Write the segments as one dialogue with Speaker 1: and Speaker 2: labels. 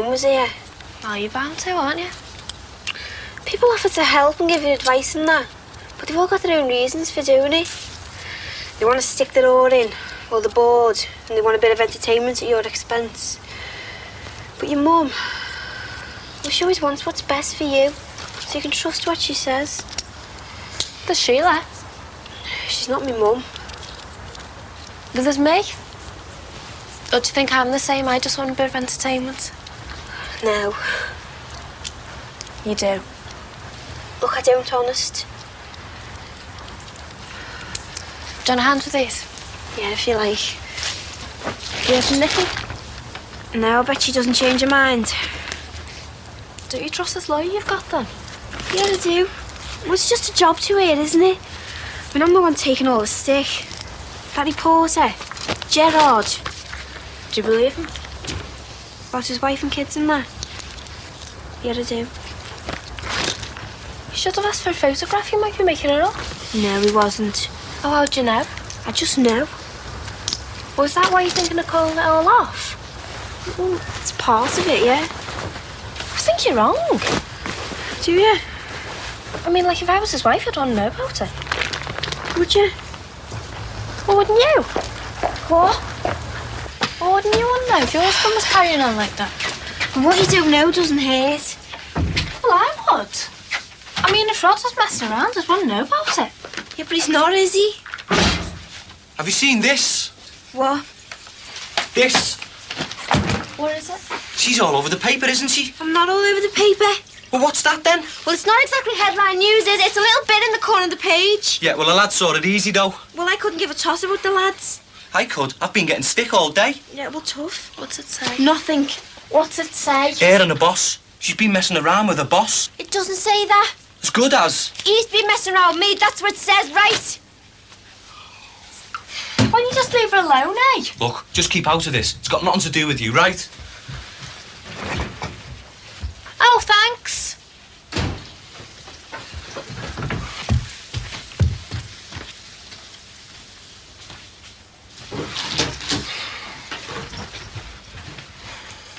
Speaker 1: mum was here.
Speaker 2: Oh, you're bound to, aren't you?
Speaker 1: People offer to help and give you advice and that, but they've all got their own reasons for doing it. They want to stick their oar in, or they're bored, and they want a bit of entertainment at your expense. But your mum, well, she always wants what's best for you, so you can trust what she says.
Speaker 2: There's Sheila.
Speaker 1: She's not my mum.
Speaker 2: But there's me. Or do you think I'm the same? I just want a bit of entertainment.
Speaker 1: No.
Speaker 2: You do?
Speaker 1: Look, I don't, honest.
Speaker 2: Do you want a hand with these?
Speaker 1: Yeah, if you like.
Speaker 2: You have some Nicky?
Speaker 1: No, I bet she doesn't change her mind.
Speaker 2: Don't you trust this lawyer you've got then?
Speaker 1: Yeah, I do. Well, it's just a job to her, isn't it? I mean, I'm the one taking all the stick. Barry Porter, Gerard.
Speaker 2: Do you believe him?
Speaker 1: About his wife and kids and that? Yeah, I do.
Speaker 2: You should have asked for a photograph. You might be making it up.
Speaker 1: No, he wasn't.
Speaker 2: Oh, how'd you know?
Speaker 1: I just know.
Speaker 2: Was that why you're thinking of calling it all off?
Speaker 1: Well, it's part of it, yeah.
Speaker 2: I think you're wrong.
Speaker 1: Do you?
Speaker 2: I mean, like, if I was his wife, I'd want to know about it.
Speaker 1: Would you?
Speaker 2: Well, wouldn't you? What? Well, wouldn't you want to know if your husband was carrying on like that?
Speaker 1: And what you don't know doesn't hurt.
Speaker 2: Well, I would. I mean, if Rod was messing around, I'd want to know about it.
Speaker 1: Yeah, but he's not, is he?
Speaker 3: Have you seen this?
Speaker 1: What?
Speaker 3: This?
Speaker 2: What is it?
Speaker 3: She's all over the paper, isn't she?
Speaker 1: I'm not all over the paper.
Speaker 3: Well, what's that then?
Speaker 1: Well, it's not exactly headline news, is it? It's a little bit in the corner of the page.
Speaker 3: Yeah, well, the lad saw it easy, though.
Speaker 1: Well, I couldn't give a toss about the lads.
Speaker 3: I could. I've been getting stick all day.
Speaker 1: Yeah, well, tough.
Speaker 2: What's it say?
Speaker 1: Nothing.
Speaker 2: What's it say?
Speaker 3: Her and a boss. She's been messing around with a boss.
Speaker 1: It doesn't say that.
Speaker 3: As good as.
Speaker 1: He's been messing around with me, that's what it says, right?
Speaker 2: Why don't you just leave her alone, eh?
Speaker 3: Look, just keep out of this. It's got nothing to do with you, right?
Speaker 2: Oh, thanks.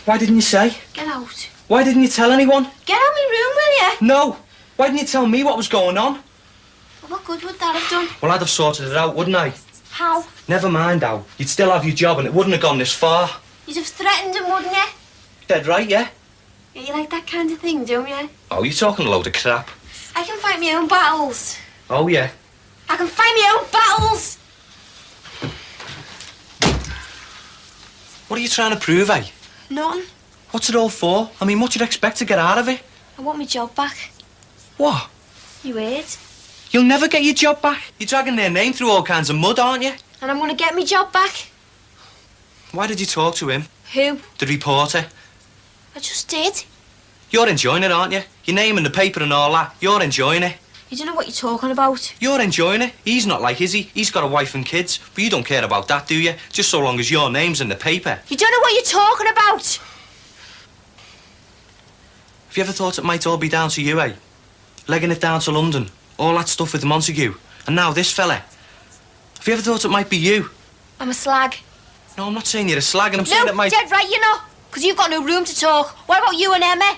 Speaker 3: Why didn't you say?
Speaker 1: Get out.
Speaker 3: Why didn't you tell anyone?
Speaker 1: Get out of my room, will you?
Speaker 3: No. Why didn't you tell me what was going on?
Speaker 1: Well, what good would that have done?
Speaker 3: Well, I'd have sorted it out, wouldn't I?
Speaker 1: How?
Speaker 3: Never mind how. You'd still have your job and it wouldn't have gone this far.
Speaker 1: You'd have threatened him, wouldn't you?
Speaker 3: Dead right, yeah?
Speaker 1: Yeah, you like that kind of thing, don't you?
Speaker 3: Oh, you're talking a load of crap.
Speaker 1: I can fight my own battles.
Speaker 3: Oh, yeah.
Speaker 1: I can fight my own battles.
Speaker 3: What are you trying to prove, eh?
Speaker 1: Nothing.
Speaker 3: What's it all for? I mean, what do you expect to get out of it?
Speaker 1: I want my job back.
Speaker 3: What?
Speaker 1: You heard?
Speaker 3: You'll never get your job back. You're dragging their name through all kinds of mud, aren't you?
Speaker 1: And I'm going to get my job back.
Speaker 3: Why did you talk to him?
Speaker 1: Who?
Speaker 3: The reporter.
Speaker 1: I just did.
Speaker 3: You're enjoying it, aren't you? Your name in the paper and all that. You're enjoying it.
Speaker 1: You don't know what you're talking about.
Speaker 3: You're enjoying it. He's not like, is he? He's got a wife and kids. But you don't care about that, do you? Just so long as your name's in the paper.
Speaker 1: You don't know what you're talking about.
Speaker 3: Have you ever thought it might all be down to you, eh? Legging it down to London. All that stuff with Montague. And now this fella. Have you ever thought it might be you?
Speaker 1: I'm a slag.
Speaker 3: No, I'm not saying you're a slag, and I'm saying
Speaker 1: No,
Speaker 3: it might...
Speaker 1: dead right, you know. Because you've got no room to talk. What about you and Emma?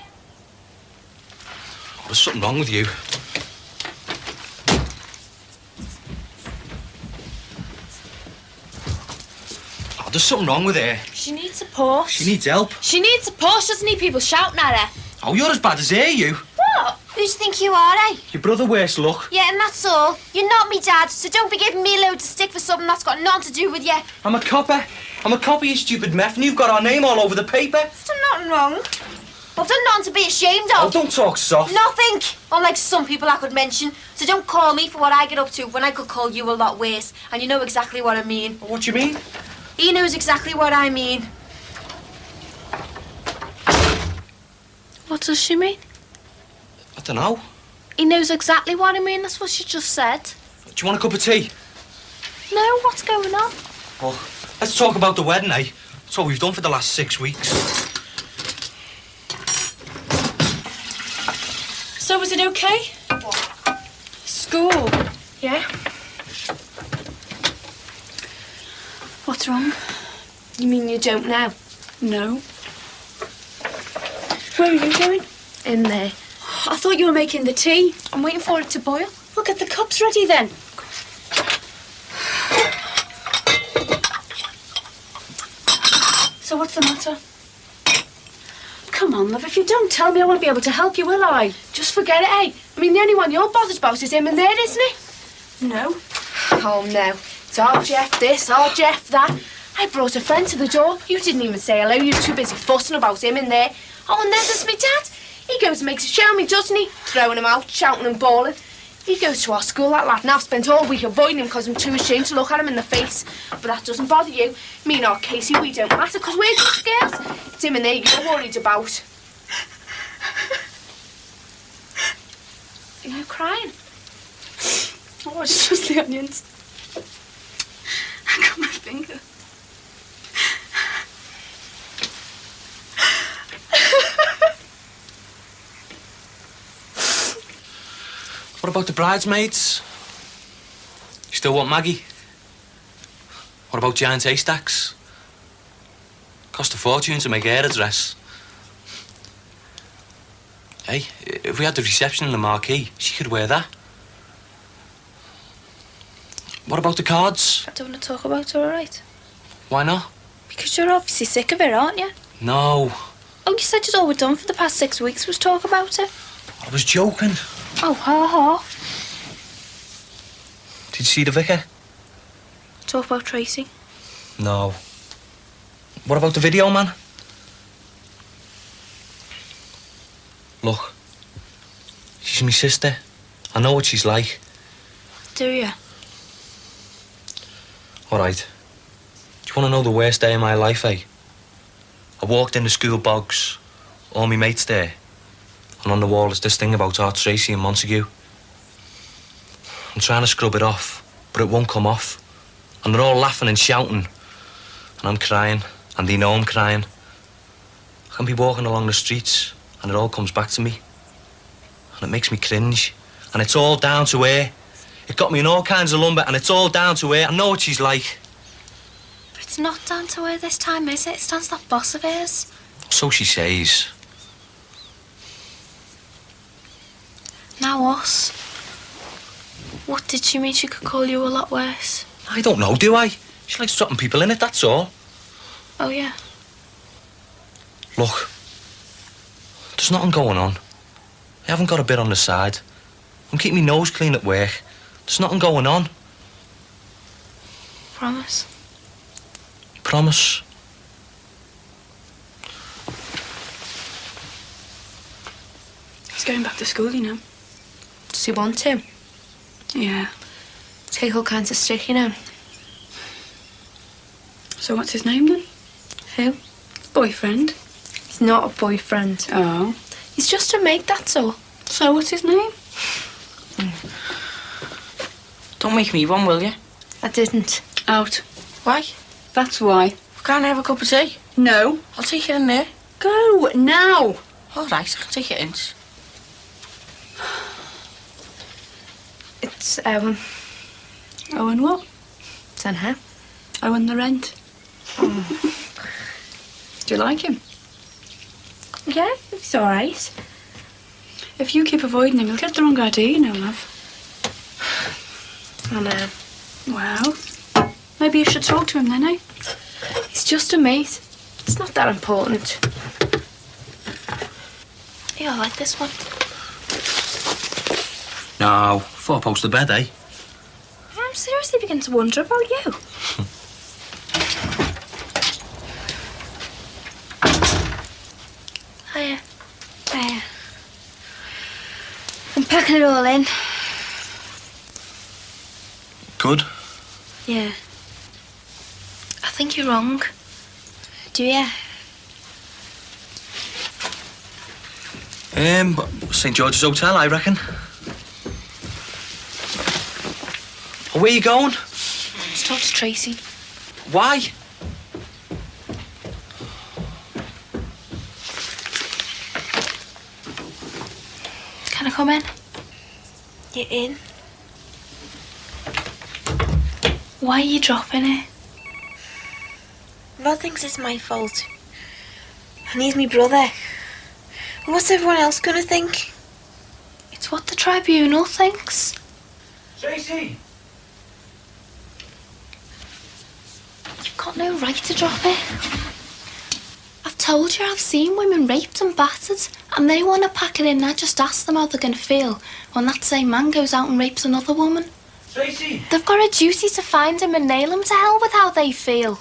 Speaker 3: Oh, there's something wrong with you. Oh, there's something wrong with her.
Speaker 2: She needs support.
Speaker 3: She needs help.
Speaker 2: She needs support. She doesn't need people shouting at her.
Speaker 3: Oh, you're as bad as her, you.
Speaker 2: What?
Speaker 1: Who do you think you are, eh?
Speaker 3: Your brother worse luck.
Speaker 1: Yeah, and that's all. You're not me dad, so don't be giving me loads of stick for something that's got nothing to do with you.
Speaker 3: I'm a copper. I'm a copper, you stupid meth, and you've got our name all over the paper.
Speaker 1: I've done nothing wrong. I've done nothing to be ashamed
Speaker 3: Oh,
Speaker 1: of.
Speaker 3: don't talk soft.
Speaker 1: Nothing. Unlike some people I could mention. So don't call me for what I get up to when I could call you a lot worse. And you know exactly what I mean.
Speaker 3: What do you mean?
Speaker 1: He knows exactly what I mean.
Speaker 2: What does she mean?
Speaker 3: I don't know.
Speaker 2: He knows exactly what I mean. That's what she just said.
Speaker 3: Do you want a cup of tea?
Speaker 2: No, what's going on?
Speaker 3: Well, let's talk about the wedding, eh? That's what we've done for the last 6 weeks.
Speaker 2: So was it okay?
Speaker 1: What?
Speaker 2: School.
Speaker 1: Yeah?
Speaker 2: What's wrong?
Speaker 1: You mean you don't know?
Speaker 2: No. Where are you going?
Speaker 1: In there.
Speaker 2: I thought you were making the tea.
Speaker 1: I'm waiting for it to boil.
Speaker 2: Well, get the cups ready then. So what's the matter? Come on, love, if you don't tell me, I won't be able to help you, will I?
Speaker 1: Just forget it, eh? I mean, the only one you're bothered about is him in there, isn't it?
Speaker 2: No.
Speaker 1: Oh, no. It's all Jeff this, all Jeff that. I brought a friend to the door. You didn't even say hello. You were too busy fussing about him in there. Oh, and then there's me dad. He goes and makes a show of me, doesn't he? Throwing him out, shouting and bawling. He goes to our school, that lad, and I've spent all week avoiding him because I'm too ashamed to look at him in the face. But that doesn't bother you. Me and our Casey, we don't matter because we're good girls. It's him and there you're worried about. Are you crying?
Speaker 2: Oh, it's just the onions. I got my finger.
Speaker 3: What about the bridesmaids? You still want Maggie? What about giant haystacks? Cost a fortune to make hair a dress. Hey, if we had the reception in the marquee, she could wear that. What about the cards?
Speaker 1: I don't want to talk about it, all right?
Speaker 3: Why not?
Speaker 1: Because you're obviously sick of it, aren't you?
Speaker 3: No.
Speaker 1: Oh, you said it's all we've done for the past 6 weeks was talk about it.
Speaker 3: I was joking.
Speaker 1: Oh, ha ha.
Speaker 3: Did you see the vicar?
Speaker 1: Talk about Tracy.
Speaker 3: No. What about the video man? Look, she's my sister. I know what she's like.
Speaker 1: Do you?
Speaker 3: All right. Do you want to know the worst day of my life, eh? I walked in the school bogs, all my mates there, and on the wall is this thing about our Tracy and Montague. I'm trying to scrub it off, but it won't come off. And they're all laughing and shouting, and I'm crying, and they know I'm crying. I can be walking along the streets, and it all comes back to me. And it makes me cringe. And it's all down to her. It got me in all kinds of lumber, and it's all down to her. I know what she's like.
Speaker 1: It's not down to her this time, is it? It's down to that boss of hers.
Speaker 3: So she says.
Speaker 1: Now us. What did she mean she could call you a lot worse?
Speaker 3: I don't know, do I? She likes dropping people in it, that's all.
Speaker 1: Oh, yeah.
Speaker 3: Look, there's nothing going on. I haven't got a bit on the side. I'm keeping my nose clean at work. There's nothing going on.
Speaker 1: Promise?
Speaker 3: Promise.
Speaker 2: He's going back to school, you know.
Speaker 1: Does he want to?
Speaker 2: Yeah.
Speaker 1: Take all kinds of stick, you know.
Speaker 2: So what's his name then?
Speaker 1: Who?
Speaker 2: Boyfriend.
Speaker 1: He's not a boyfriend.
Speaker 2: Oh.
Speaker 1: He's just a mate, that's all.
Speaker 2: So what's his name?
Speaker 4: Don't make me one, will you?
Speaker 1: I didn't.
Speaker 2: Out.
Speaker 4: Why?
Speaker 2: That's why.
Speaker 4: Can't I have a cup of tea?
Speaker 2: No.
Speaker 4: I'll take it in there.
Speaker 2: Go now.
Speaker 4: All right, I can take it in.
Speaker 1: It's Owen.
Speaker 2: Owen what?
Speaker 1: It's her.
Speaker 2: Owen the rent. Do you like him?
Speaker 1: Yeah, it's all right.
Speaker 2: If you keep avoiding him, you'll get the wrong idea, you know, love.
Speaker 1: I know.
Speaker 2: Well, maybe you should talk to him then, eh?
Speaker 1: He's just a mate. It's not that important. Yeah, I like this one.
Speaker 3: No, 4 poster bed, eh?
Speaker 1: I'm seriously beginning to wonder about you. Hiya. Hiya. I'm packing it all in.
Speaker 3: Good.
Speaker 1: Yeah. I think you're wrong. Do you?
Speaker 3: St. George's Hotel, I reckon. Where are you going?
Speaker 1: Let's talk to Tracy.
Speaker 3: Why?
Speaker 1: Can I come in? You're in? Why are you dropping it? Rod thinks it's my fault. And he's my brother. And what's everyone else going to think?
Speaker 2: It's what the tribunal thinks.
Speaker 3: Tracy!
Speaker 2: You've got no right to drop it. I've told you I've seen women raped and battered, and they want to pack it in. I just ask them how they're going to feel when that same man goes out and rapes another woman.
Speaker 3: Tracy!
Speaker 2: They've got a duty to find him and nail him to hell with how they feel.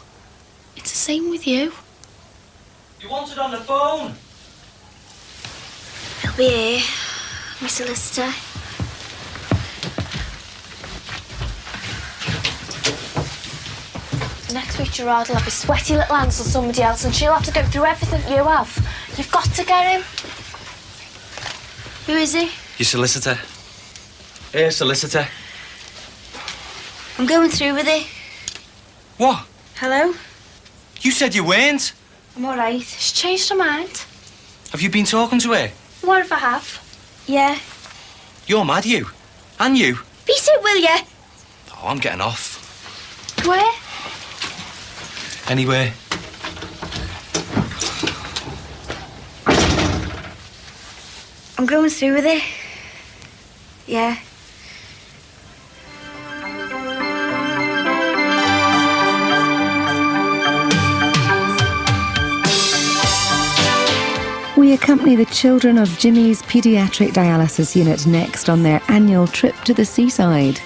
Speaker 2: It's the same with you.
Speaker 3: You want it on the phone?
Speaker 1: He'll be here, my solicitor.
Speaker 2: Next week, Gerard will have his sweaty little hands on somebody else, and she'll have to go through everything you have. You've got to get him.
Speaker 1: Who is he?
Speaker 3: Your solicitor. Hey, solicitor.
Speaker 1: I'm going through with it.
Speaker 3: What?
Speaker 1: Hello?
Speaker 3: You said you weren't.
Speaker 1: I'm all right.
Speaker 2: She's changed her mind.
Speaker 3: Have you been talking to her?
Speaker 2: What if I have?
Speaker 1: Yeah.
Speaker 3: You're mad, you. And you.
Speaker 1: Beat it, will ya?
Speaker 3: Oh, I'm getting off.
Speaker 2: Where?
Speaker 3: Anywhere.
Speaker 1: I'm going through with it. Yeah.
Speaker 5: We accompany the children of Jimmy's paediatric dialysis unit next on their annual trip to the seaside.